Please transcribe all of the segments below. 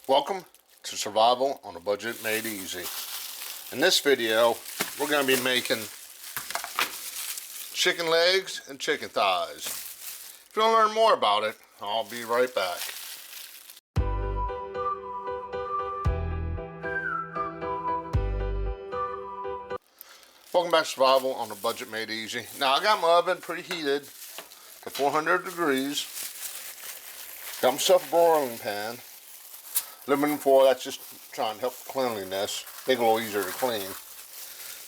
Welcome to Survival on a Budget Made Easy. In this video, we're going to be making chicken legs and chicken thighs. If you want to learn more about it, I'll be right back. Welcome back to Survival on a Budget Made Easy. Now, I got my oven preheated to 400 degrees. Got myself a broiling pan. Aluminum foil, that's just trying to help cleanliness. Make it a little easier to clean.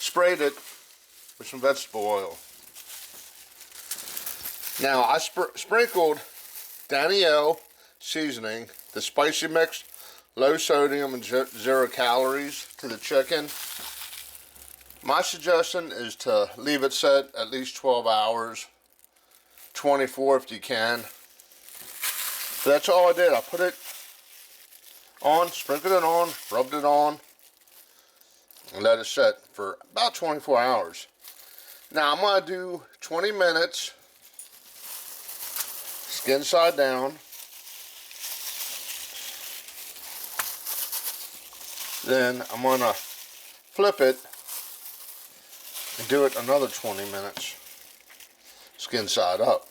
Sprayed it with some vegetable oil. Now, I sprinkled Danielle seasoning, the spicy mix, low sodium and 0 calories to the chicken. My suggestion is to leave it set at least 12 hours, 24 if you can. So that's all I did. I put it on, sprinkled it on, rubbed it on, and let it set for about 24 hours. Now I'm going to do 20 minutes, skin side down. Then I'm going to flip it and do it another 20 minutes, skin side up.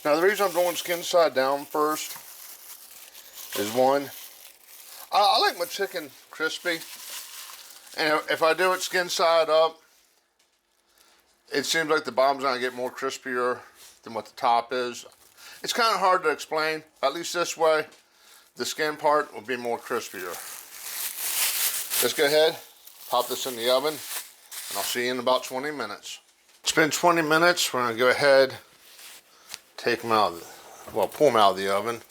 Now the reason I'm doing skin side down first is one, I like my chicken crispy, and if I do it skin side up, it seems like the bottom's gonna get more crispier than what the top is. It's kind of hard to explain. At least this way, the skin part will be more crispier. Let's go ahead, pop this in the oven, and I'll see you in about 20 minutes. It's been 20 minutes. We're gonna go ahead, take them out, pull them out of the oven.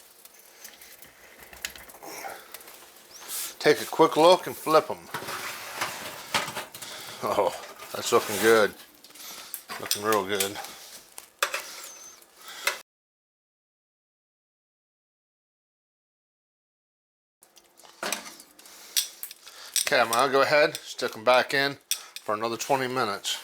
Take a quick look and flip them. Oh, that's looking good. Looking real good. Okay, I'm gonna go ahead, stick them back in for another 20 minutes.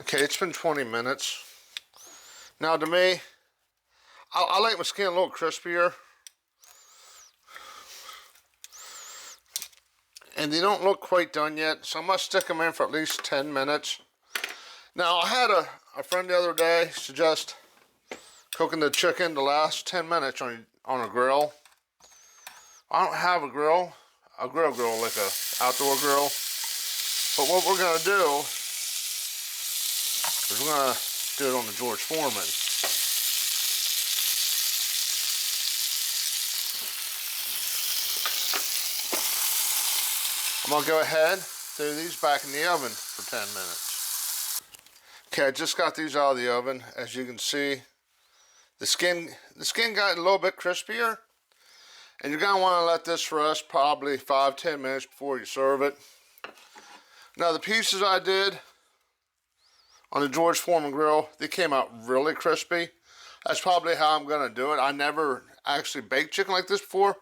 Okay, it's been 20 minutes. Now to me, I like my skin a little crispier. And they don't look quite done yet, so I'm gonna stick them in for at least 10 minutes. Now I had a friend the other day suggest cooking the chicken the last 10 minutes on a grill. I don't have a grill like a outdoor grill. But what we're gonna do is we're gonna do it on the George Foreman. I'm gonna go ahead, throw these back in the oven for 10 minutes. Okay, I just got these out of the oven. As you can see, the skin got a little bit crispier, and you're gonna want to let this rest probably 5-10 minutes before you serve it. Now the pieces I did on the George Foreman grill, they came out really crispy. That's probably how I'm gonna do it. I never actually baked chicken like this before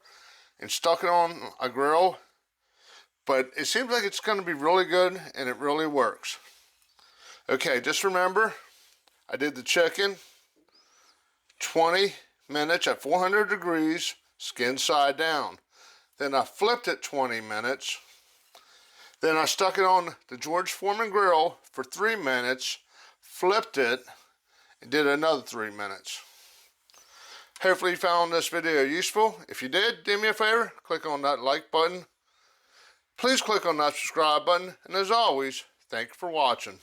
and stuck it on a grill, but it seems like it's gonna be really good and it really works. Okay, just remember, I did the chicken 20 minutes at 400 degrees, skin side down. Then I flipped it 20 minutes. Then I stuck it on the George Foreman grill for 3 minutes, flipped it, and did another 3 minutes. Hopefully you found this video useful. If you did, do me a favor, click on that like button. Please click on that subscribe button, and as always, thank you for watching.